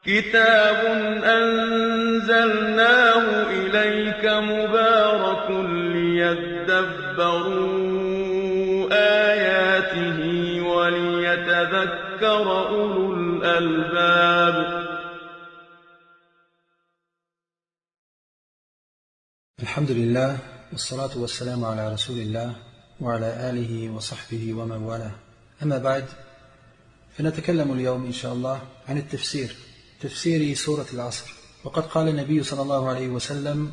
كتاب أنزلناه إليك مبارك ليدبروا آياته وليتذكر أولو الألباب. الحمد لله والصلاة والسلام على رسول الله وعلى آله وصحبه ومن والاه. أما بعد، فنتكلم اليوم إن شاء الله عن تفسير سورة العصر. وقد قال النبي صلى الله عليه وسلم: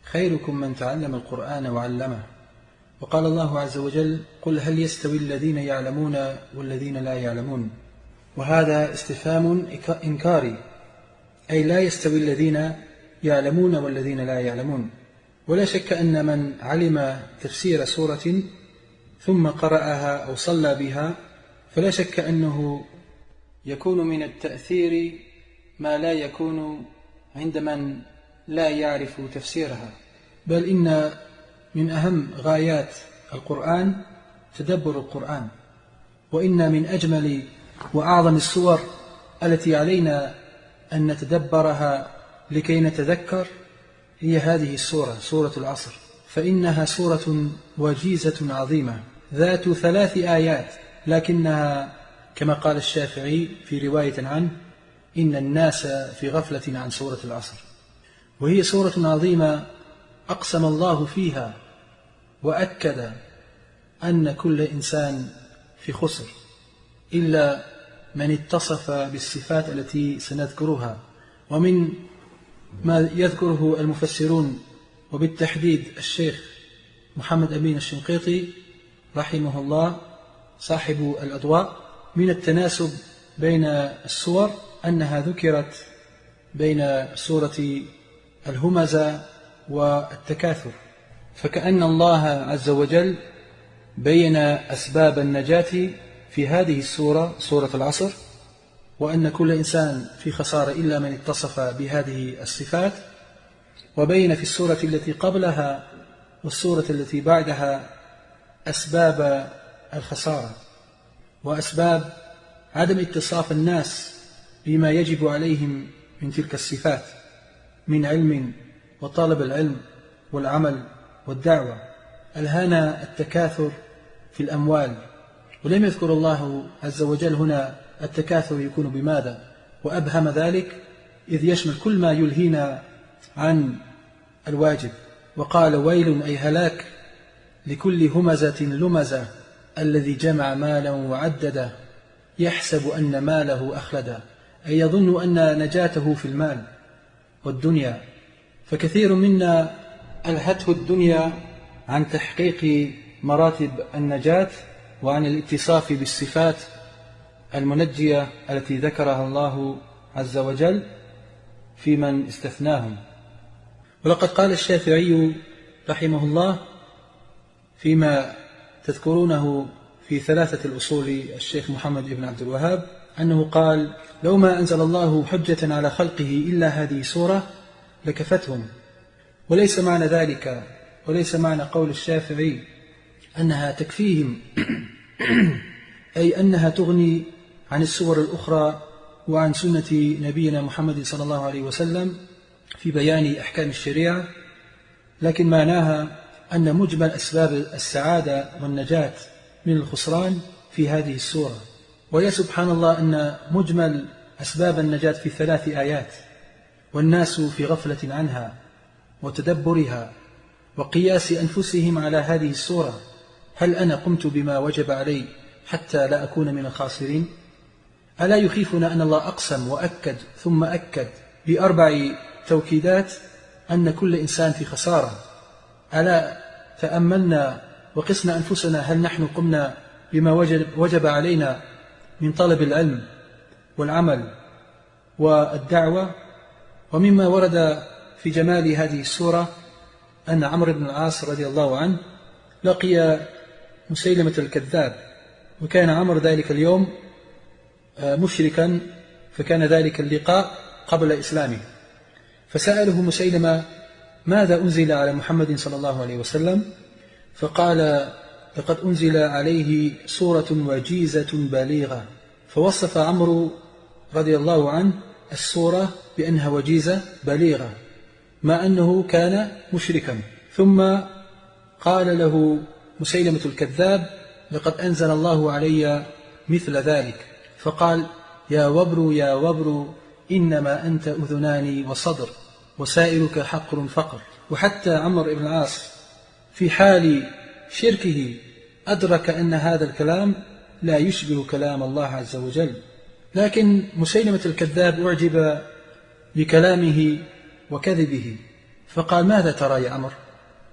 خيركم من تعلم القرآن وعلمه. وقال الله عز وجل: قل هل يستوي الذين يعلمون والذين لا يعلمون. وهذا استفهام إنكاري، أي لا يستوي الذين يعلمون والذين لا يعلمون. ولا شك أن من علم تفسير سورة ثم قرأها أو صلى بها فلا شك أنه يكون من التأثير ما لا يكون عند من لا يعرف تفسيرها. بل إن من أهم غايات القرآن تدبر القرآن، وإن من أجمل وأعظم السور التي علينا أن نتدبرها لكي نتذكر هي هذه السورة، سورة العصر، فإنها سورة وجيزة عظيمة ذات 3 آيات، لكنها كما قال الشافعي في رواية عنه: إن الناس في غفلة عن سورة العصر. وهي سورة عظيمة أقسم الله فيها وأكد أن كل إنسان في خسر إلا من اتصف بالصفات التي سنذكرها. ومن ما يذكره المفسرون وبالتحديد الشيخ محمد أمين الشنقيطي رحمه الله صاحب الأضواء من التناسب بين السور أنها ذكرت بين سورة الهمزة والتكاثر، فكأن الله عز وجل بين أسباب النجاة في هذه السورة، سورة العصر، وأن كل إنسان في خسارة إلا من اتصف بهذه الصفات. وبين في السورة التي قبلها والسورة التي بعدها أسباب الخسارة وأسباب عدم اتصاف الناس بما يجب عليهم من تلك الصفات من علم وطلب العلم والعمل والدعوة. ألهانا التكاثر في الأموال، ولم يذكر الله عز وجل هنا التكاثر يكون بماذا، وأبهم ذلك إذ يشمل كل ما يلهينا عن الواجب. وقال: ويل أي هلاك لكل همزة لمزة الذي جمع مالا وعدده يحسب أن ماله أخلده، أي يظن أن نجاته في المال والدنيا. فكثير منا ألهته الدنيا عن تحقيق مراتب النجاة وعن الاتصاف بالصفات المنجية التي ذكرها الله عز وجل في من استثناهم. ولقد قال الشافعي رحمه الله فيما تذكرونه في 3 الأصول الشيخ محمد بن عبد الوهاب أنه قال: لو ما أنزل الله حجة على خلقه إلا هذه سورة لكفتهم. وليس معنى قول الشافعي أنها تكفيهم أي أنها تغني عن السور الأخرى وعن سنة نبينا محمد صلى الله عليه وسلم في بيان أحكام الشريعة، لكن معناها أن مجمل أسباب السعادة والنجاة من الخسران في هذه السورة. ويا سبحان الله أن مجمل أسباب النجاة في 3 آيات، والناس في غفلة عنها وتدبرها وقياس أنفسهم على هذه السورة: هل أنا قمت بما وجب علي حتى لا أكون من الخاسرين؟ ألا يخيفنا أن الله أقسم وأكد ثم أكد ب4 توكيدات أن كل إنسان في خسارة؟ ألا تأملنا وقسنا أنفسنا هل نحن قمنا بما وجب علينا من طلب العلم والعمل والدعوة؟ ومما ورد في جمال هذه السورة أن عمرو بن العاص رضي الله عنه لقي مسيلمة الكذاب، وكان عمرو ذلك اليوم مشركا، فكان ذلك اللقاء قبل إسلامه، فسأله مسيلمة: ماذا أنزل على محمد صلى الله عليه وسلم؟ فقال: لقد أنزل عليه سورة وجيزة بليغة. فوصف عمرو رضي الله عنه السورة بأنها وجيزة بليغة مع أنه كان مشركا. ثم قال له مسيلمة الكذاب: لقد أنزل الله علي مثل ذلك. فقال: يا وبر يا وبر، إنما أنت أذنان وصدر، وسائلك حقر فقر. وحتى عمرو بن العاص في حال شركه أدرك أن هذا الكلام لا يشبه كلام الله عز وجل، لكن مسيلمة الكذاب أعجب بكلامه وكذبه، فقال: ماذا ترى يا عمرو؟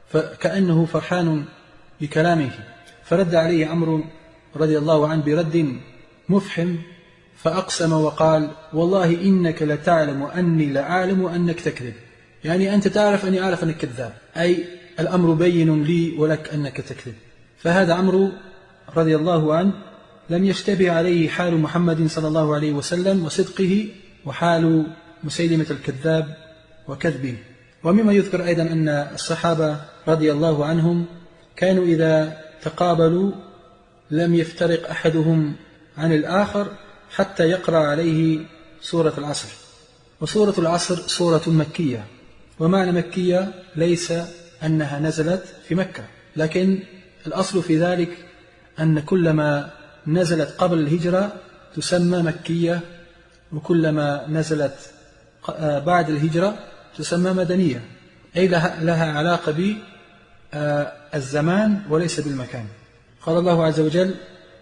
فكأنه فرحان بكلامه، فرد عليه عمرو رضي الله عنه برد مفحم، فأقسم وقال: والله إنك لتعلم أني لأعلم أنك تكذب، يعني أنت تعرف أني أعرف أنك كذاب، أي الأمر بين لي ولك أنك تكذب. فهذا عمرو رضي الله عنه لم يشتبه عليه حال محمد صلى الله عليه وسلم وصدقه وحال مسيلمة الكذاب وكذبه. ومما يذكر أيضا أن الصحابة رضي الله عنهم كانوا إذا تقابلوا لم يفترق أحدهم عن الآخر حتى يقرأ عليه سورة العصر. وسورة العصر سورة مكية، ومعنى مكية ليس أنها نزلت في مكة، لكن الأصل في ذلك أن كلما نزلت قبل الهجرة تسمى مكية، وكلما نزلت بعد الهجرة تسمى مدنية، أي لها علاقة بالزمان وليس بالمكان. قال الله عز وجل: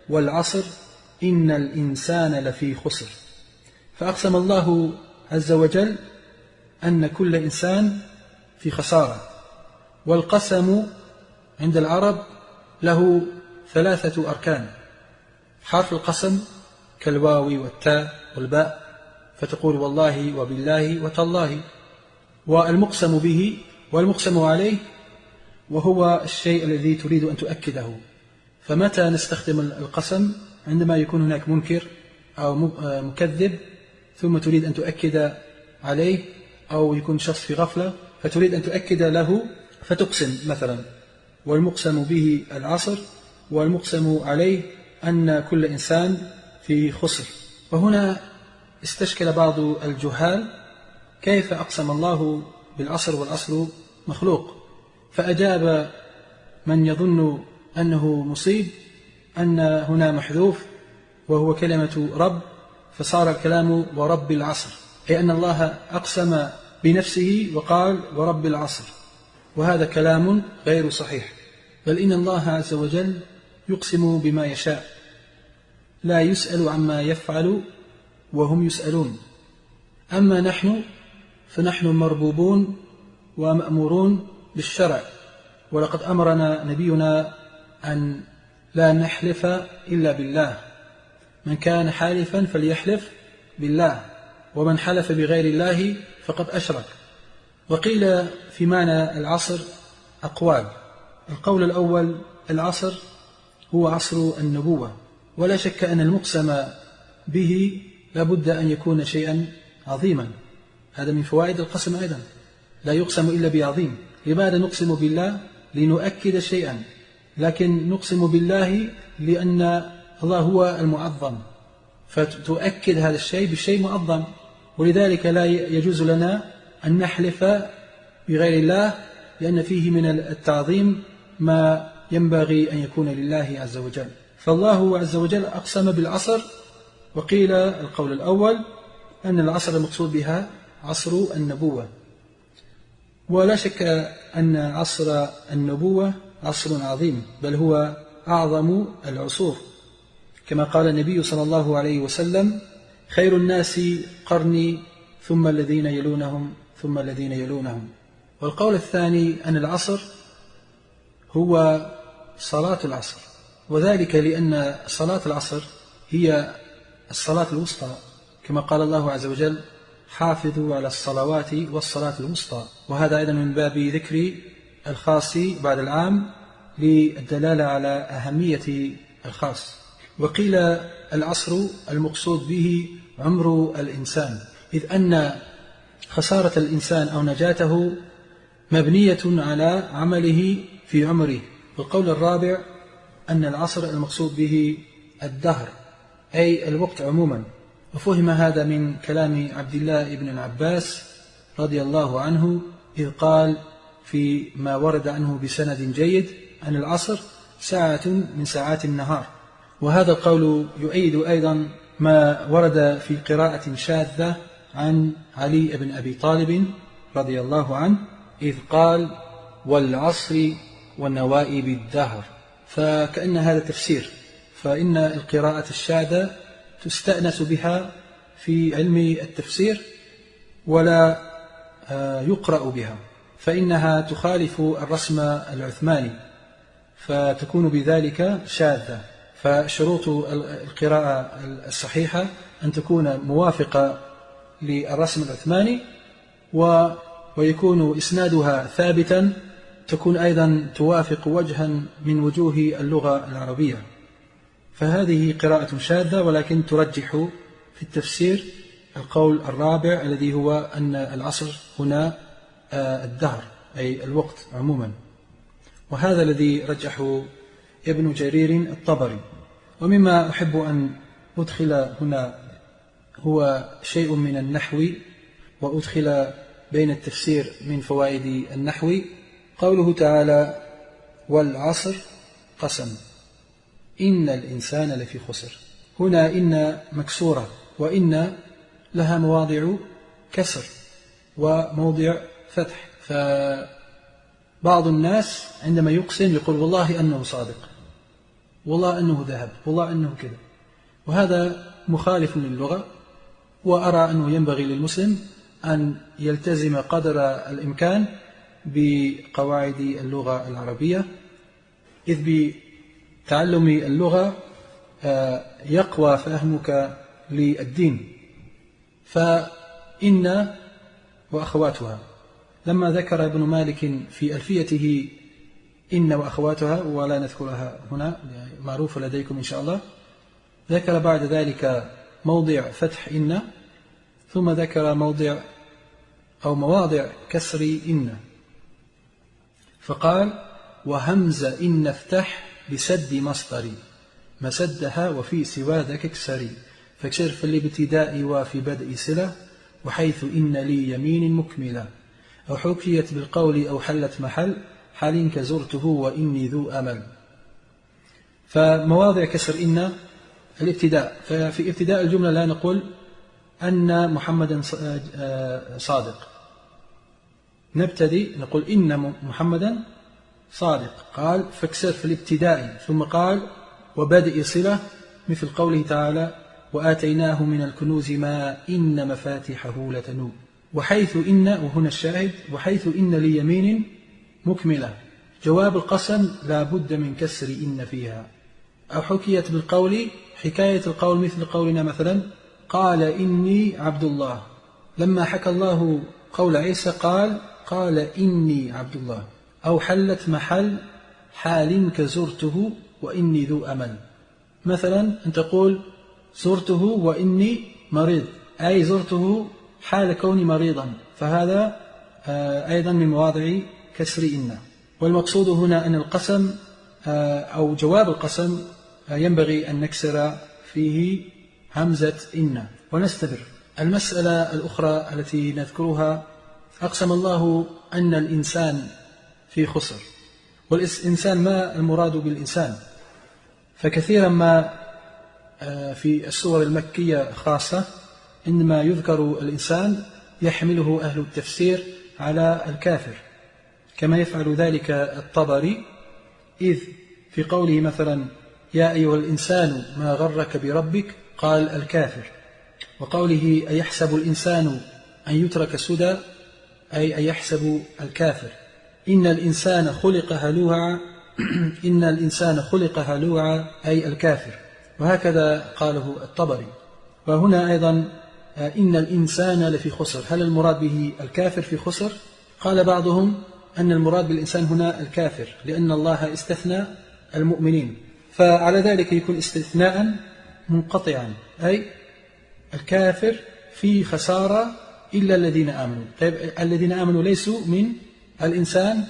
والعصر إن الإنسان لفي خسر. فأقسم الله عز وجل أن كل إنسان في خسارة. والقسم عند العرب له 3 أركان: حرف القسم كالواو والتاء والباء، فتقول والله وبالله وتالله. والمقسم به والمقسم عليه، وهو الشيء الذي تريد أن تؤكده. فمتى نستخدم القسم؟ عندما يكون هناك منكر أو مكذب ثم تريد أن تؤكد عليه، أو يكون شخص في غفلة فتريد أن تؤكد له فتقسم مثلا. والمقسم به العصر، والمقسم عليه أن كل إنسان في خسر. وهنا استشكل بعض الجهال كيف أقسم الله بالعصر والعصر مخلوق، فأجاب من يظن أنه مصيب أن هنا محذوف وهو كلمة رب، فصار الكلام ورب العصر، أي أن الله أقسم بنفسه وقال ورب العصر، وهذا كلام غير صحيح. بل إن الله عز وجل يقسم بما يشاء، لا يسأل عما يفعل وهم يسألون. أما نحن فنحن مربوبون ومأمورون بالشرع، ولقد أمرنا نبينا أن لا نحلف إلا بالله، من كان حالفا فليحلف بالله، ومن حلف بغير الله فقد أشرك. وقيل في معنى العصر أقوال. القول الأول: العصر هو عصر النبوة، ولا شك أن المقسم به لابد أن يكون شيئا عظيما، هذا من فوائد القسم أيضا، لا يقسم إلا بعظيم. لماذا نقسم بالله؟ لنؤكد شيئا، لكن نقسم بالله لأن الله هو المعظم، فتؤكد هذا الشيء بالشيء معظم، ولذلك لا يجوز لنا أن نحلف بغير الله، لأن فيه من التعظيم ما ينبغي أن يكون لله عز وجل. فالله عز وجل أقسم بالعصر. وقيل القول الأول أن العصر المقصود بها عصر النبوة، ولا شك أن عصر النبوة عصر عظيم، بل هو أعظم العصور، كما قال النبي صلى الله عليه وسلم: خير الناس قرني ثم الذين يلونهم ثم الذين يلونهم. والقول الثاني أن العصر هو صلاة العصر، وذلك لأن صلاة العصر هي الصلاة الوسطى، كما قال الله عز وجل: حافظوا على الصلوات والصلاة الوسطى. وهذا أيضا من باب ذكر الخاص بعد العام للدلالة على أهمية الخاص. وقيل العصر المقصود به عمر الإنسان، إذ أن خسارة الإنسان أو نجاته مبنية على عمله في عمره. والقول الرابع أن العصر المقصود به الدهر، أي الوقت عموما، وفهم هذا من كلام عبد الله بن العباس رضي الله عنه إذ قال في ما ورد عنه بسند جيد أن العصر ساعة من ساعات النهار. وهذا القول يؤيد أيضا ما ورد في قراءة شاذة عن علي بن أبي طالب رضي الله عنه إذ قال والعصر والنوائب الدهر، فكأن هذا تفسير، فإن القراءة الشاذة تستأنس بها في علم التفسير ولا يقرأ بها، فإنها تخالف الرسم العثماني فتكون بذلك شاذة. فشروط القراءة الصحيحة أن تكون موافقة للرسم العثماني ويكون إسنادها ثابتا، تكون أيضا توافق وجها من وجوه اللغة العربية. فهذه قراءة شاذة، ولكن ترجح في التفسير القول الرابع الذي هو أن العصر هنا الدهر أي الوقت عموما، وهذا الذي رجحه ابن جرير الطبري. ومما أحب أن أدخل هنا هو شيء من النحو، وأدخل بين التفسير من فوائد النحو قوله تعالى والعصر قسم إن الإنسان لفي خسر. هنا إن مكسورة، وإن لها مواضع كسر وموضع فتح، فبعض الناس عندما يقسم يقول والله أنه صادق، والله أنه ذهب، والله أنه كذا، وهذا مخالف للغة. وأرى أنه ينبغي للمسلم أن يلتزم قدر الإمكان بقواعد اللغة العربية، إذ بتعلم اللغة يقوى فهمك للدين. فإن وأخواتها، لما ذكر ابن مالك في ألفيته إن وأخواتها ولا نذكرها هنا معروفة لديكم إن شاء الله، ذكر بعد ذلك موضع فتح إن، ثم ذكر موضع أو مواضع كسر إن، فقال وهمز إن افتح بسد مصدري مسدها وفي سوى ذاك اكسري، فاكسر في الابتداء وفي بدء صلة وحيث إن لي يمين مكملة، أو حكيت بالقول أو حلت محل حال كزرته وإني ذو أمل. فمواضع كسر إن الابتداء، ففي ابتداء الجملة لا نقول أن محمدا صادق، نبتدي نقول إن محمدا صادق، قال فاكسر في الابتداء، ثم قال وبدء صلة مثل قوله تعالى وآتيناه من الكنوز ما إن مفاتحه لتنوء، وحيث إن، وهنا الشاهد وحيث إن ليمين مكملة، جواب القسم لا بد من كسر إن فيها. أو حكيت بالقول، حكاية القول مثل قولنا مثلا قال إني عبد الله، لما حكى الله قول عيسى قال إني عبد الله. أو حلت محل حال كزرته وإني ذو أمل، مثلا أن تقول زرته وإني مريض، أي زرته حال كوني مريضا، فهذا أيضا من مواضع كسر إن. والمقصود هنا أن القسم أو جواب القسم ينبغي أن نكسر فيه همزة إن. ونستمر. المسألة الأخرى التي نذكرها، أقسم الله أن الإنسان في خسر، والإنسان ما المراد بالإنسان؟ فكثيرا ما في السور المكية خاصة إنما يذكر الإنسان يحمله أهل التفسير على الكافر، كما يفعل ذلك الطبري، إذ في قوله مثلا يا أيها الإنسان ما غرك بربك قال الكافر، وقوله أيحسب الإنسان أن يترك سدى أي أيحسب الكافر، إن الإنسان خلق هلوعا إن الإنسان خلق هلوعا أي الكافر، وهكذا قاله الطبري. وهنا أيضا إن الإنسان لفي خسر، هل المراد به الكافر في خسر؟ قال بعضهم أن المراد بالإنسان هنا الكافر، لأن الله استثنى المؤمنين، فعلى ذلك يكون استثناء منقطعا، أي الكافر في خسارة إلا الذين آمنوا. طيب الذين آمنوا ليسوا من الإنسان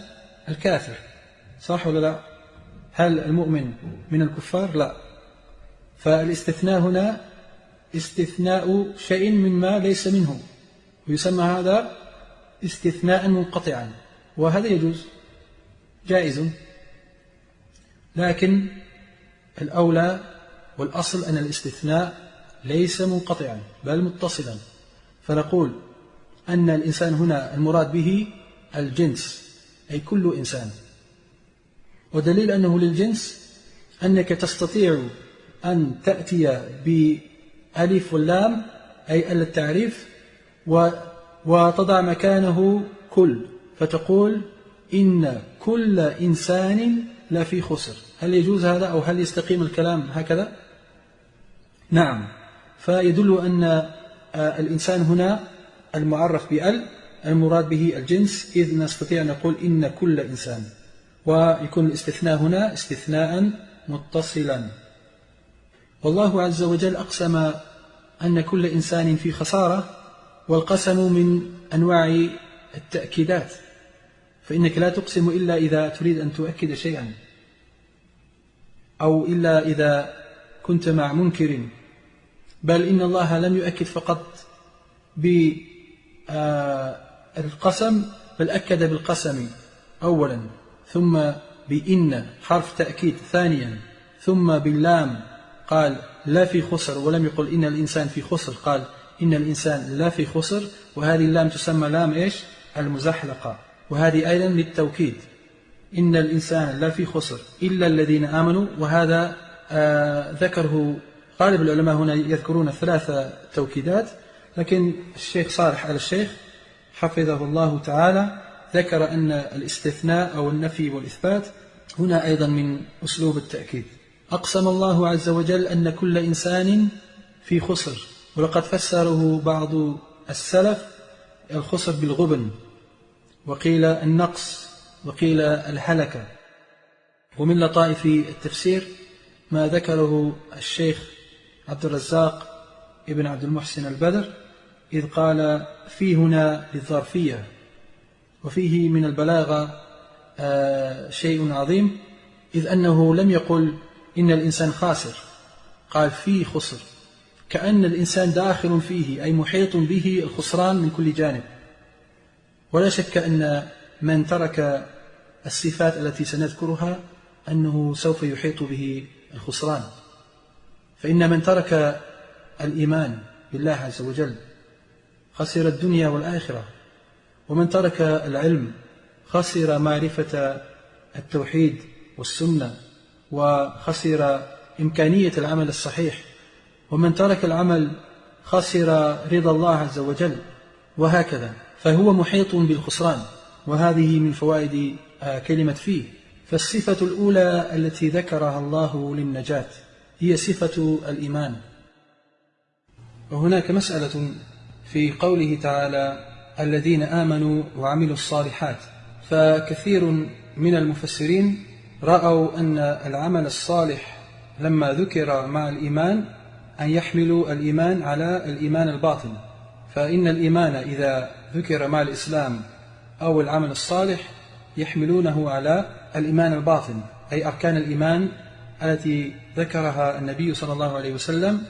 الكافر، صح ولا لا؟ هل المؤمن من الكفار؟ لا. فالاستثناء هنا استثناء شيء مما ليس منه، ويسمى هذا استثناء منقطعا، وهذا يجوز جائز، لكن الأولى والأصل أن الاستثناء ليس منقطعا بل متصلا، فنقول أن الإنسان هنا المراد به الجنس، أي كل إنسان. ودليل أنه للجنس أنك تستطيع أن تأتي بألف واللام أي التعريف وتضع مكانه كل، فتقول إن كل إنسان لفي خسر. هل يجوز هذا أو هل يستقيم الكلام هكذا؟ نعم، فيدل أن الإنسان هنا المعرف بأل المراد به الجنس، إذ نستطيع أن نقول إن كل إنسان، ويكون الاستثناء هنا استثناء متصلا. والله عز وجل أقسم أن كل إنسان في خسارة، والقسم من أنواع التأكيدات، فإنك لا تقسم إلا إذا تريد أن تؤكد شيئا، أو إلا إذا كنت مع منكر، بل إن الله لم يؤكد فقط بالقسم، بل أكد بالقسم أولا، ثم بإن حرف تأكيد ثانيا، ثم باللام قال لا في خسر، ولم يقل إن الإنسان في خسر، قال إن الإنسان لا في خسر، وهذه اللام تسمى لام إيش؟ المزحلقة، وهذه أيضا للتوكيد، إن الإنسان لا في خسر إلا الذين آمنوا، وهذا ذكره غالب العلماء هنا يذكرون 3 توكيدات، لكن الشيخ صالح آل الشيخ حفظه الله تعالى ذكر أن الاستثناء أو النفي والإثبات هنا أيضا من أسلوب التأكيد. أقسم الله عز وجل أن كل إنسان في خسر، ولقد فسره بعض السلف الخسر بالغبن، وقيل النقص، وقيل الهلكة. ومن لطائف التفسير ما ذكره الشيخ عبد الرزاق ابن عبد المحسن البدر، إذ قال في هنا للظرفية، وفيه من البلاغة شيء عظيم، إذ أنه لم يقل إن الإنسان خاسر، قال فيه خسر، كأن الإنسان داخل فيه، أي محيط به الخسران من كل جانب. ولا شك أن من ترك الصفات التي سنذكرها أنه سوف يحيط به الخسران، فإن من ترك الإيمان بالله عز وجل خسر الدنيا والآخرة، ومن ترك العلم خسر معرفة التوحيد والسنة، وخسر إمكانية العمل الصحيح، ومن ترك العمل خسر رضا الله عز وجل، وهكذا، فهو محيط بالخسران. وهذه من فوائد كلمة فيه. فالصفة الأولى التي ذكرها الله للنجاة هي صفة الإيمان. وهناك مسألة في قوله تعالى الذين آمنوا وعملوا الصالحات، فكثير من المفسرين رأوا أن العمل الصالح لما ذكر مع الإيمان أن يحملوا الإيمان على الإيمان الباطن، فإن الإيمان إذا ذكر مع الإسلام أو العمل الصالح يحملونه على الإيمان الباطن، أي أركان الإيمان التي ذكرها النبي صلى الله عليه وسلم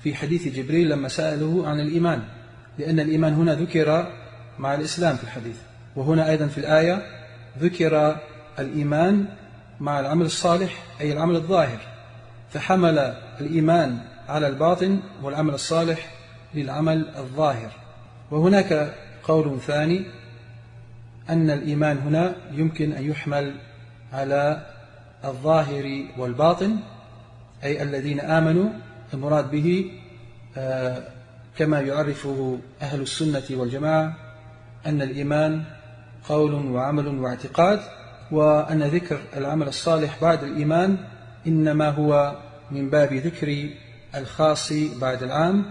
في حديث جبريل لما سأله عن الإيمان، لأن الإيمان هنا ذكر مع الإسلام في الحديث، وهنا أيضا في الآية ذكر الإيمان مع العمل الصالح أي العمل الظاهر، فحمل الإيمان على الباطن والعمل الصالح للعمل الظاهر. وهناك قول ثاني أن الإيمان هنا يمكن أن يحمل على الظاهر والباطن، أي الذين آمنوا المراد به كما يعرفه أهل السنة والجماعة أن الإيمان قول وعمل واعتقاد، وأن ذكر العمل الصالح بعد الإيمان إنما هو من باب ذكر الخاص بعد العام.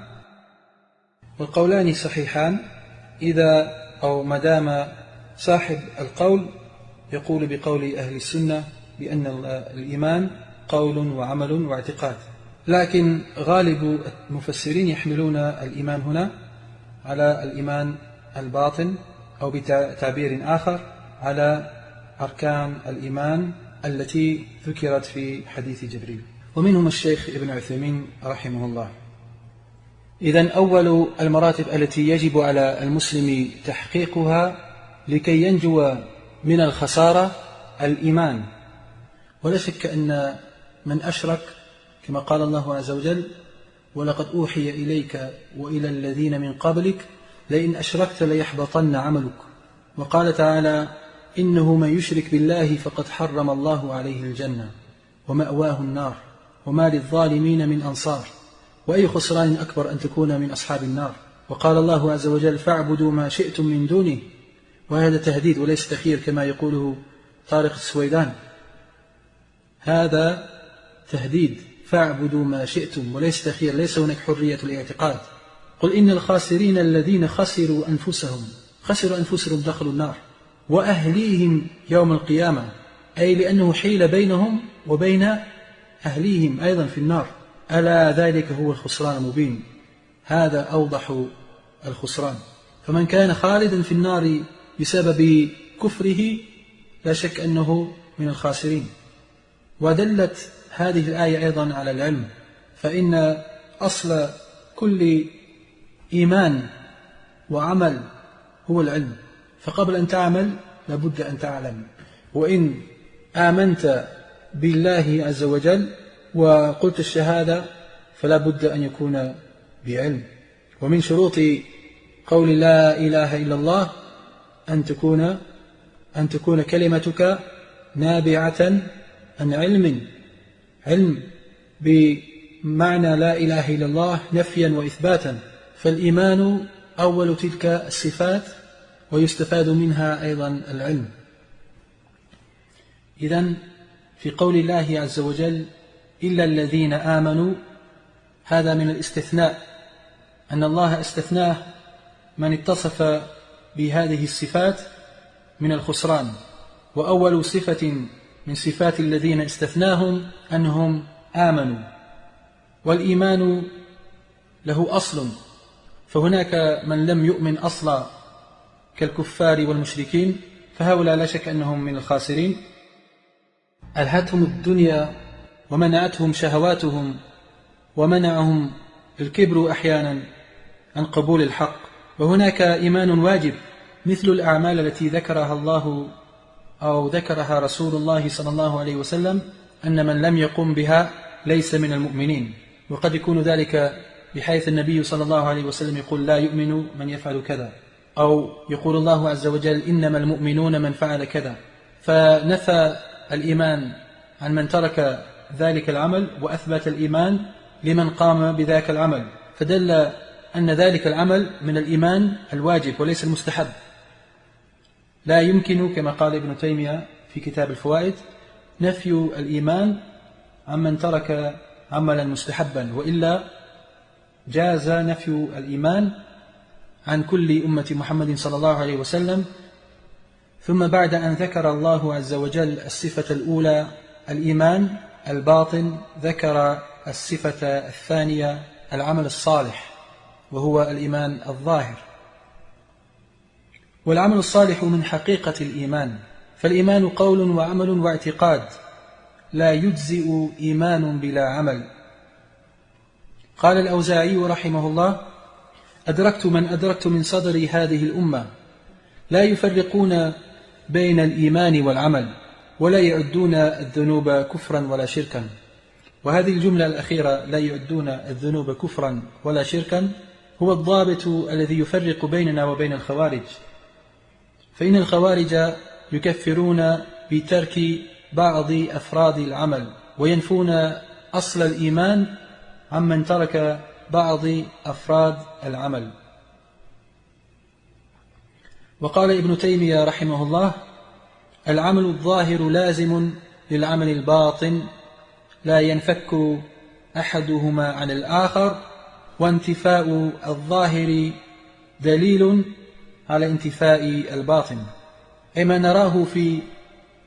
والقولان صحيحان إذا أو مدام صاحب القول يقول بقول أهل السنة بأن الإيمان قول وعمل واعتقاد، لكن غالب المفسرين يحملون الإيمان هنا على الإيمان الباطن، أو بتعبير آخر على أركان الإيمان التي ذكرت في حديث جبريل. ومنهم الشيخ ابن عثيمين رحمه الله. إذن أول المراتب التي يجب على المسلم تحقيقها لكي ينجو من الخسارة الإيمان. ولا شك أن من أشرك كما قال الله عز وجل: ولقد أوحي إليك وإلى الذين من قبلك لئن أشركت ليحبطن عملك. وقال تعالى: إنه من يشرك بالله فقد حرم الله عليه الجنة ومأواه النار وما للظالمين من أنصار. وأي خسران أكبر أن تكون من أصحاب النار. وقال الله عز وجل: فاعبدوا ما شئتم من دونه. وهذا تهديد وليس تخيير كما يقوله طارق السويدان، هذا تهديد: فاعبدوا ما شئتم وليس تخيير، ليس هناك حرية الاعتقاد. قل إن الخاسرين الذين خسروا أنفسهم دخلوا النار وأهليهم يوم القيامة، أي لأنه حيل بينهم وبين أهليهم أيضا في النار. ألا ذلك هو الخسران المبين، هذا أوضح الخسران. فمن كان خالدا في النار بسبب كفره لا شك أنه من الخاسرين. ودلت هذه الآية أيضا على العلم، فإن أصل كل إيمان وعمل هو العلم. فقبل أن تعمل لابد أن تعلم. وإن آمنت بالله عز وجل وقلت الشهادة فلا بد أن يكون بعلم. ومن شروط قول لا إله إلا الله أن تكون كلمتك نابعة عن علم بمعنى لا إله إلا الله نفيا وإثباتا. فالإيمان أول تلك الصفات ويستفاد منها أيضا العلم. إذن في قول الله عز وجل: إلا الذين آمنوا، هذا من الاستثناء، أن الله استثناه من اتصف بهذه الصفات من الخسران. وأول صفة من صفات الذين استثناهم أنهم آمنوا. والإيمان له أصل، فهناك من لم يؤمن أصلا كالكفار والمشركين، فهؤلاء لا شك أنهم من الخاسرين. ألهتهم الدنيا ومنعتهم شهواتهم ومنعهم الكبر أحيانا عن قبول الحق. وهناك إيمان واجب مثل الأعمال التي ذكرها الله أو ذكرها رسول الله صلى الله عليه وسلم، أن من لم يقم بها ليس من المؤمنين. وقد يكون ذلك بحيث النبي صلى الله عليه وسلم يقول: لا يؤمن من يفعل كذا، أو يقول الله عز وجل: إنما المؤمنون من فعل كذا، فنفى الإيمان عن من ترك ذلك العمل وأثبت الإيمان لمن قام بذاك العمل، فدل أن ذلك العمل من الإيمان الواجب وليس المستحب. لا يمكن كما قال ابن تيمية في كتاب الفوائد نفي الإيمان عمن ترك عملا مستحبا، وإلا جاز نفي الإيمان عن كل أمة محمد صلى الله عليه وسلم. ثم بعد أن ذكر الله عز وجل الصفة الأولى الإيمان الباطن، ذكر الصفة الثانية العمل الصالح، وهو الإيمان الظاهر. والعمل الصالح من حقيقة الإيمان، فالإيمان قول وعمل واعتقاد، لا يجزئ إيمان بلا عمل. قال الأوزاعي رحمه الله: أدركت من أدركت من صدر هذه الأمة لا يفرقون بين الإيمان والعمل، ولا يعدون الذنوب كفرا ولا شركا. وهذه الجملة الأخيرة لا يعدون الذنوب كفرا ولا شركا هو الضابط الذي يفرق بيننا وبين الخوارج. فإن الخوارج يكفرون بترك بعض أفراد العمل وينفون أصل الإيمان عمن ترك بعض أفراد العمل. وقال ابن تيمية رحمه الله: العمل الظاهر لازم للعمل الباطن، لا ينفك أحدهما عن الآخر، وانتفاء الظاهر دليل على انتفاء الباطن، أي ما نراه في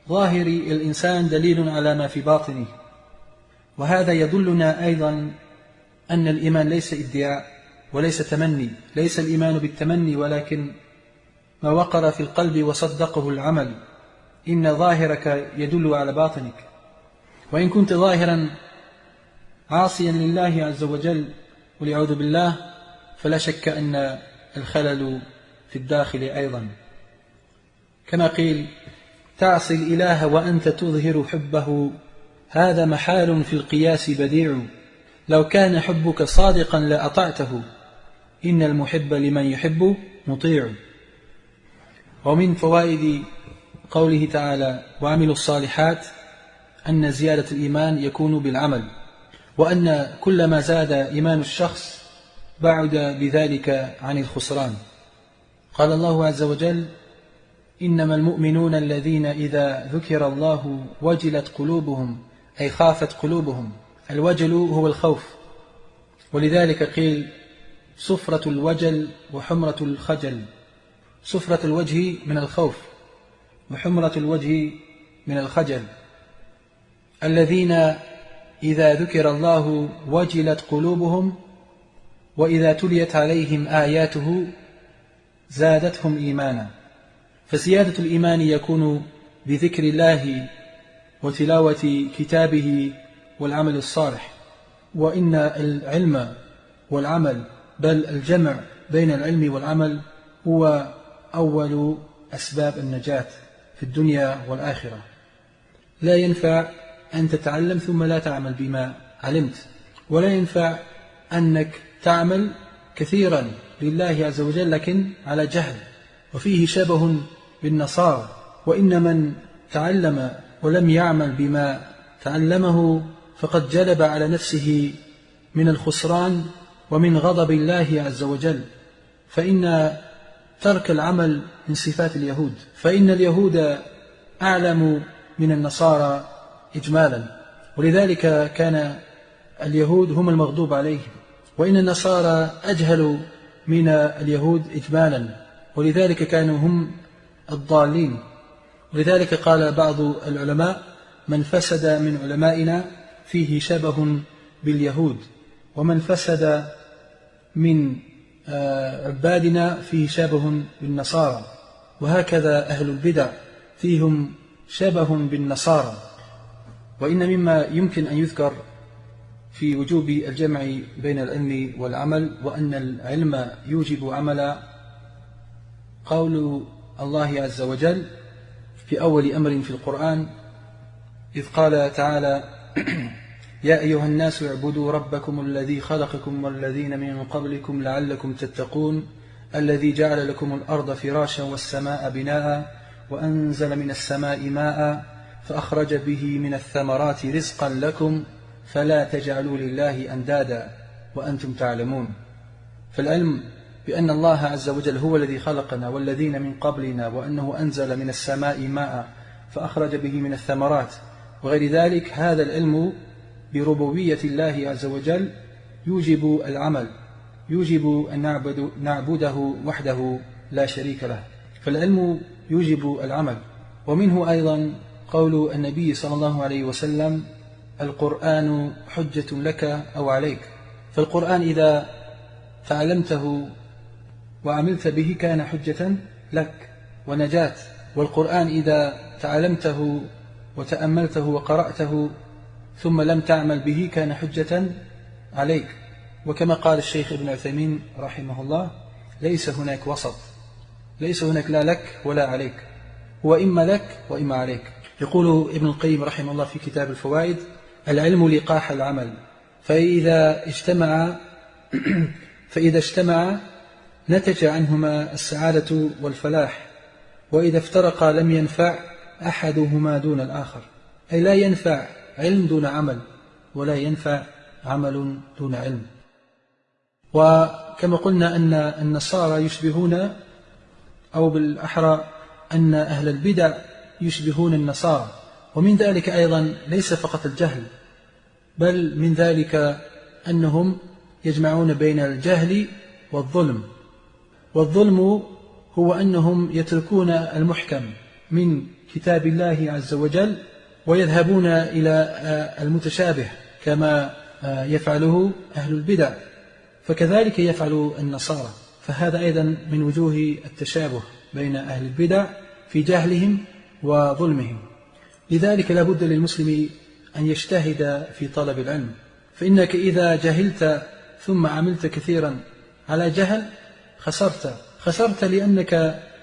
ظاهر الإنسان دليل على ما في باطنه. وهذا يدلنا أيضا أن الإيمان ليس ادعاء وليس تمني، ليس الإيمان بالتمني، ولكن ما وقر في القلب وصدقه العمل. إن ظاهرك يدل على باطنك، وإن كنت ظاهرا عاصيا لله عز وجل والعياذ بالله فلا شك أن الخلل في الداخل أيضا. كما قيل: تعصي الإله وأنت تظهر حبه، هذا محال في القياس بديع، لو كان حبك صادقا لأطعته، إن المحب لمن يحب مطيع. ومن فوائد قوله تعالى: وعملوا الصالحات، أن زيادة الإيمان يكون بالعمل، وأن كلما زاد إيمان الشخص بعد بذلك عن الخسران. قال الله عز وجل: إنما المؤمنون الذين إذا ذكر الله وجلت قلوبهم، أي خافت قلوبهم. الوجل هو الخوف، ولذلك قيل: صفرة الوجل وحمرة الخجل. صفرة الوجه من الخوف، وحمرة الوجه من الخجل. الذين إذا ذكر الله وجلت قلوبهم، وإذا تليت عليهم آياته زادتهم إيمانا. فزيادة الإيمان يكون بذكر الله وتلاوة كتابه والعمل الصالح. وإن العلم والعمل، بل الجمع بين العلم والعمل، هو أول أسباب النجاة في الدنيا والآخرة. لا ينفع أن تتعلم ثم لا تعمل بما علمت، ولا ينفع أنك تعمل كثيرا لله عز وجل لكن على جهل. وفيه شبه بالنصارى. وإن من تعلم ولم يعمل بما تعلمه فقد جلب على نفسه من الخسران ومن غضب الله عز وجل. فإن ترك العمل من صفات اليهود، فإن اليهود أعلم من النصارى إجمالا، ولذلك كان اليهود هم المغضوب عليهم، وإن النصارى أجهل من اليهود إجمالا، ولذلك كانوا هم الضالين. ولذلك قال بعض العلماء: من فسد من علمائنا فيه شبه باليهود، ومن فسد من عبادنا فيه شبه بالنصارى. وهكذا أهل البدع فيهم شبه بالنصارى. وإن مما يمكن أن يذكر في وجوب الجمع بين العلم والعمل، وأن العلم يوجب عملا، قول الله عز وجل في أول أمر في القرآن، إذ قال تعالى: يا أيها الناس اعبدوا ربكم الذي خلقكم والذين من قبلكم لعلكم تتقون، الذي جعل لكم الأرض فراشا والسماء بناء، وأنزل من السماء ماء، فأخرج به من الثمرات رزقا لكم، فلا تجعلوا لله أندادا وأنتم تعلمون. فالعلم بأن الله عز وجل هو الذي خلقنا والذين من قبلنا، وأنه أنزل من السماء ماء فأخرج به من الثمرات وغير ذلك، هذا العلم بربوبية الله عز وجل يوجب العمل، يوجب أن نعبده وحده لا شريك له. فالعلم يوجب العمل. ومنه أيضا قول النبي صلى الله عليه وسلم: القرآن حجة لك أو عليك. فالقرآن إذا تعلمته وعملت به كان حجة لك ونجاة، والقرآن إذا تعلمته وتأملته وقرأته ثم لم تعمل به كان حجة عليك. وكما قال الشيخ ابن عثيمين رحمه الله: ليس هناك وسط، ليس هناك لا لك ولا عليك، هو إما لك وإما عليك. يقول ابن القيم رحمه الله في كتاب الفوائد: العلم لقاح العمل، فإذا اجتمع نتج عنهما السعادة والفلاح، وإذا افترقا لم ينفع أحدهما دون الآخر. أي لا ينفع علم دون عمل، ولا ينفع عمل دون علم. وكما قلنا أن النصارى يشبهون، أو بالأحرى أن أهل البدع يشبهون النصارى. ومن ذلك أيضا ليس فقط الجهل، بل من ذلك أنهم يجمعون بين الجهل والظلم. والظلم هو أنهم يتركون المحكم من كتاب الله عز وجل ويذهبون إلى المتشابه كما يفعله أهل البدع، فكذلك يفعل النصارى. فهذا أيضا من وجوه التشابه بين أهل البدع في جهلهم وظلمهم. لذلك لا بد للمسلم أن يجتهد في طلب العلم، فإنك إذا جهلت ثم عملت كثيرا على جهل خسرت لأنك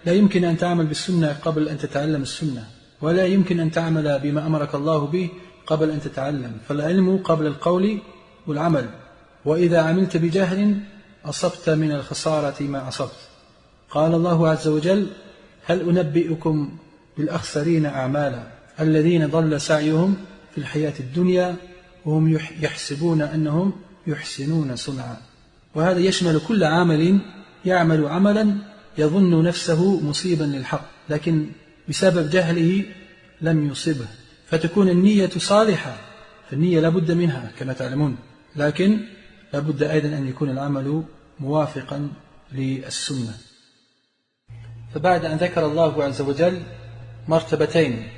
لا يمكن أن تعمل بالسنة قبل أن تتعلم السنة، ولا يمكن أن تعمل بما أمرك الله به قبل أن تتعلم، فالعلم قبل القول والعمل. وإذا عملت بجهل أصبت من الخسارة ما أصبت. قال الله عز وجل: هل أنبئكم بالأخسرين أعمالا الذين ضل سعيهم في الحياة الدنيا وهم يحسبون أنهم يحسنون صنعا. وهذا يشمل كل عامل يعمل عملا يظن نفسه مصيبا للحق، لكن بسبب جهله لم يصبه، فتكون النية صالحة، فالنية لابد منها كما تعلمون، لكن لابد أيضا أن يكون العمل موافقا للسنة. فبعد أن ذكر الله عز وجل مرتبتين،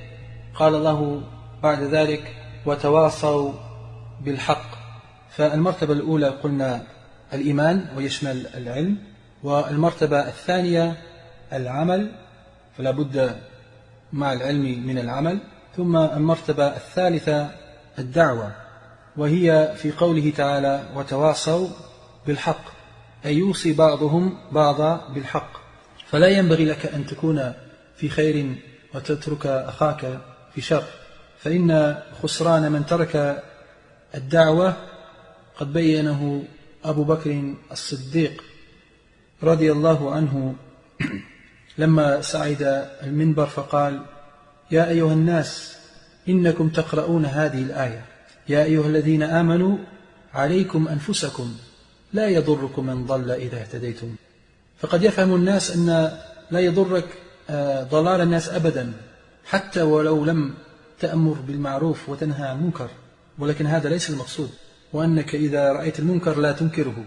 قال الله بعد ذلك: وتواصوا بالحق. فالمرتبة الأولى قلنا الإيمان ويشمل العلم، والمرتبة الثانية العمل، فلا بد مع العلم من العمل. ثم المرتبة الثالثة الدعوة، وهي في قوله تعالى: وتواصوا بالحق، أي يوصي بعضهم بعضا بالحق. فلا ينبغي لك أن تكون في خير وتترك أخاك في شر، فإن خسران من ترك الدعوة قد بينه أبو بكر الصديق رضي الله عنه لما صعد المنبر فقال: يا أيها الناس إنكم تقرؤون هذه الآية: يا أيها الذين آمنوا عليكم أنفسكم لا يضركم من ضل إذا اهتديتم. فقد يفهم الناس أن لا يضرك ضلال الناس أبدا، حتى ولو لم تأمر بالمعروف وتنهى عن المنكر، ولكن هذا ليس المقصود، وأنك إذا رأيت المنكر لا تنكره،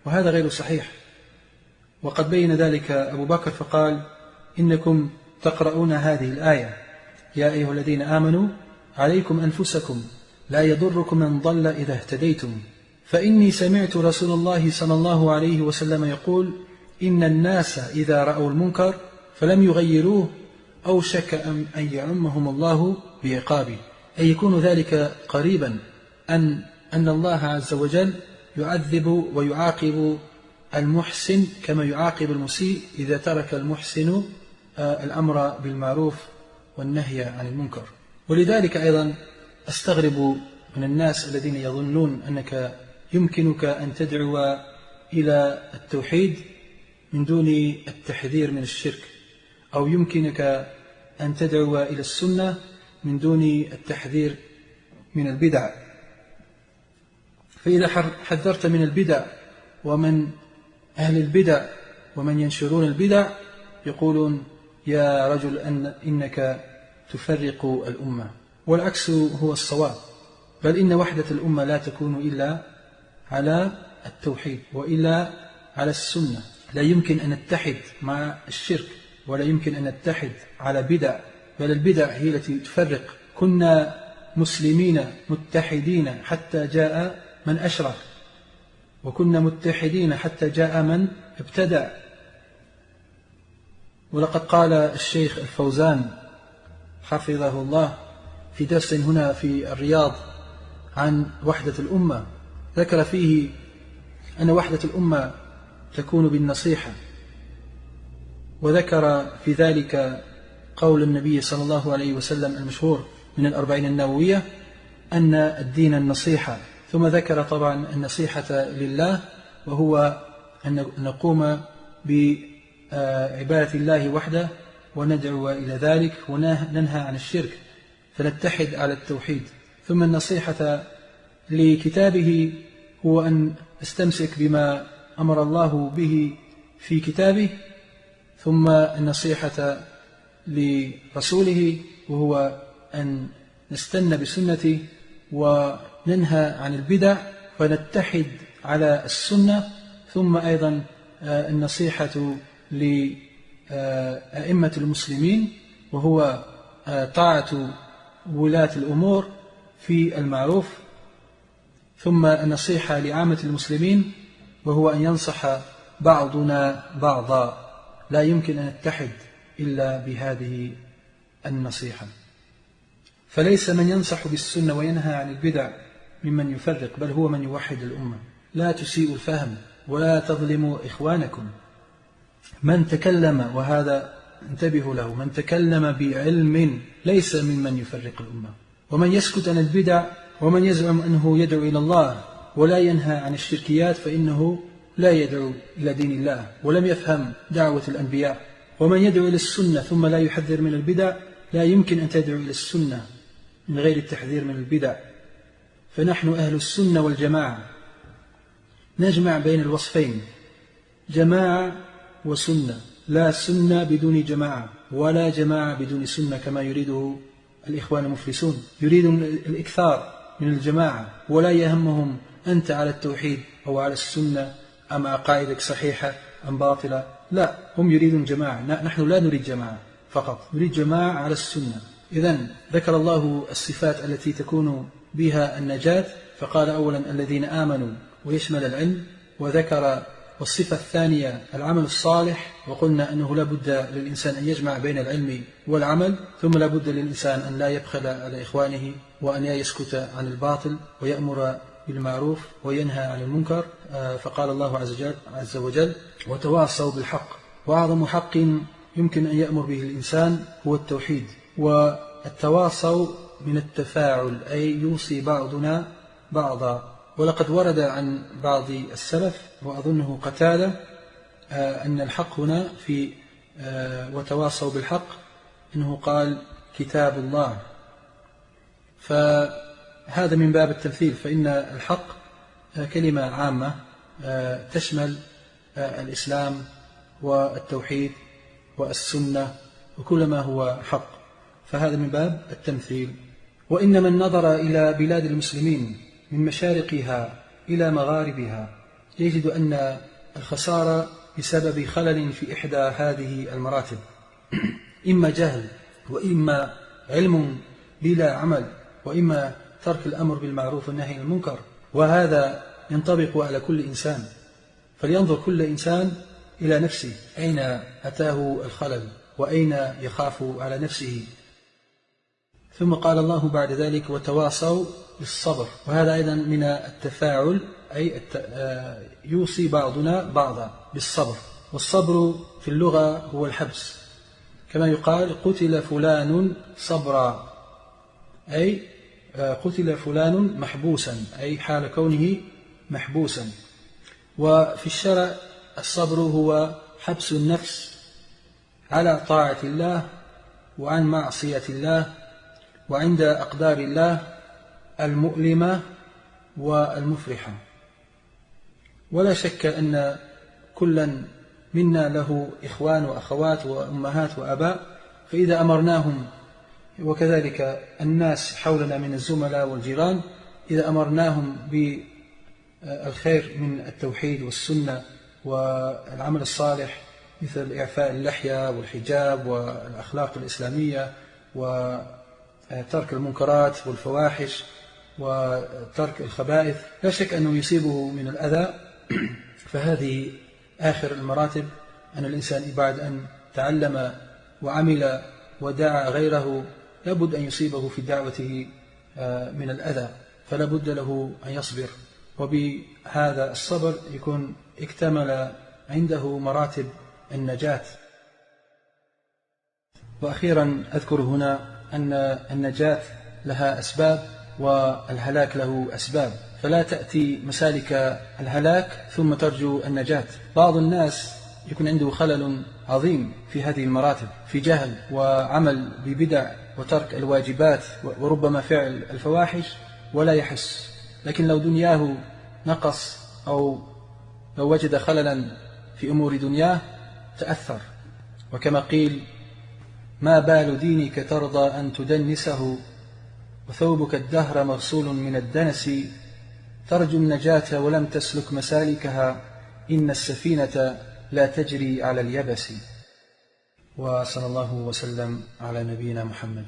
وهذا غير صحيح. وقد بين ذلك أبو بكر فقال: إنكم تقرؤون هذه الآية: يا أيها الذين آمنوا عليكم أنفسكم لا يضركم من ضل إذا اهتديتم، فإني سمعت رسول الله صلى الله عليه وسلم يقول: إن الناس إذا رأوا المنكر فلم يغيروه أوشك أن يعمهم الله بعقابه، أي يكون ذلك قريبا أن الله عز وجل يعذب ويعاقب المحسن كما يعاقب المسيء إذا ترك المحسن الأمر بالمعروف والنهي عن المنكر. ولذلك أيضا أستغرب من الناس الذين يظنون أنك يمكنك أن تدعو إلى التوحيد من دون التحذير من الشرك، أو يمكنك أن تدعو إلى السنة من دون التحذير من البدع. فإذا حذرت من البدع ومن أهل البدع ومن ينشرون البدع يقولون: يا رجل إنك تفرق الأمة. والعكس هو الصواب، بل إن وحدة الأمة لا تكون إلا على التوحيد وإلا على السنة. لا يمكن أن نتحد مع الشرك، ولا يمكن أن نتحد على بدع، بل البدع هي التي تفرق. كنا مسلمين متحدين حتى جاء من أشرك، وكنا متحدين حتى جاء من ابتدع. ولقد قال الشيخ الفوزان حفظه الله في درس هنا في الرياض عن وحدة الأمة، ذكر فيه أن وحدة الأمة تكون بالنصيحة، وذكر في ذلك قول النبي صلى الله عليه وسلم المشهور من الأربعين النووية أن الدين النصيحة. ثم ذكر طبعا النصيحة لله، وهو أن نقوم بعبادة الله وحده وندعو إلى ذلك وننهى عن الشرك، فنتحد على التوحيد. ثم النصيحة لكتابه هو أن نستمسك بما أمر الله به في كتابه، ثم النصيحة لرسوله وهو أن نستنى بسنته وننهى عن البدع ونتحد على السنة. ثم أيضا النصيحة لأئمة المسلمين وهو طاعة ولاة الأمور في المعروف. ثم النصيحة لعامة المسلمين وهو أن ينصح بعضنا بعضا، لا يمكن أن نتحد إلا بهذه النصيحة. فليس من ينصح بالسنة وينهى عن البدع ممن يفرق، بل هو من يوحد الأمة. لا تسيء الفهم ولا تظلموا إخوانكم. من تكلم، وهذا انتبهوا له، من تكلم بعلم ليس ممن يفرق الأمة. ومن يسكت عن البدع ومن يزعم أنه يدعو إلى الله ولا ينهى عن الشركيات فإنه لا يدعو إلى دين الله ولم يفهم دعوة الأنبياء. ومن يدعو إلى السنة ثم لا يحذر من البدع لا يمكن أن تدعو إلى السنة من غير التحذير من البدع. فنحن أهل السنة والجماعة نجمع بين الوصفين، جماعة وسنة، لا سنة بدون جماعة ولا جماعة بدون سنة كما يريده الإخوان المفلسون. يريدون الإكثار من الجماعة ولا يهمهم أنت على التوحيد أو على السنة أم عقائدك صحيحة أم باطلة، لا، هم يريدون جماعة. نحن لا نريد جماعة فقط، نريد جماعة على السنة. إذن ذكر الله الصفات التي تكون بها النجاة، فقال أولا الذين آمنوا ويشمل العلم، وذكر والصفة الثانية العمل الصالح، وقلنا أنه لا بد للإنسان أن يجمع بين العلم والعمل، ثم لا بد للإنسان أن لا يبخل على إخوانه وأن يسكت عن الباطل ويأمر بالمعروف وينهى عن المنكر. فقال الله عز وجل وتواصوا بالحق. وأعظم حق يمكن أن يأمر به الإنسان هو التوحيد. والتواصوا من التفاعل، أي يوصي بعضنا بعضا. ولقد ورد عن بعض السلف وأظنه قتادة أن الحق هنا في وتواصوا بالحق إنه قال كتاب الله. فهذا من باب التمثيل، فإن الحق كلمة عامة تشمل الإسلام والتوحيد والسنة وكل ما هو حق، فهذا من باب التمثيل. وإن من نظر إلى بلاد المسلمين من مشارقها إلى مغاربها يجد أن الخسارة بسبب خلل في إحدى هذه المراتب، إما جهل وإما علم بلا عمل وإما ترك الأمر بالمعروف والنهي عن المنكر. وهذا ينطبق على كل إنسان، فلينظر كل إنسان إلى نفسه أين أتاه الخلل وأين يخاف على نفسه. ثم قال الله بعد ذلك وتواصوا بالصبر، وهذا أيضا من التفاعل، أي يوصي بعضنا بعضا بالصبر. والصبر في اللغة هو الحبس، كما يقال قتل فلان صبرا، أي قتل فلان محبوسا، أي حال كونه محبوسا. وفي الشرع الصبر هو حبس النفس على طاعة الله وعن معصية الله وعند أقدار الله المؤلمة والمفرحة. ولا شك أن كلا منا له إخوان وأخوات وأمهات وأباء، فإذا أمرناهم، وكذلك الناس حولنا من الزملاء والجيران، إذا أمرناهم بالخير من التوحيد والسنة والعمل الصالح مثل إعفاء اللحية والحجاب والأخلاق الإسلامية وترك المنكرات والفواحش وترك الخبائث، لا شك أنه يصيبه من الأذى. فهذه آخر المراتب، أن الإنسان بعد أن تعلم وعمل ودعا غيره لابد أن يصيبه في دعوته من الأذى، فلا بد له أن يصبر، وبهذا الصبر يكون اكتمل عنده مراتب النجاة. وأخيرا أذكر هنا أن النجاة لها أسباب والهلاك له أسباب، فلا تأتي مسالك الهلاك ثم ترجو النجاة. بعض الناس يكون عنده خلل عظيم في هذه المراتب، في جهل وعمل ببدع وترك الواجبات وربما فعل الفواحش ولا يحس، لكن لو دنياه نقص أو لو وجد خللا في أمور دنياه تأثر. وكما قيل ما بال دينك ترضى أن تدنسه وثوبك الدهر مغسول من الدنس، ترجو النجاة ولم تسلك مسالكها، إن السفينة لا تجري على اليبس. وصلى الله وسلم على نبينا محمد.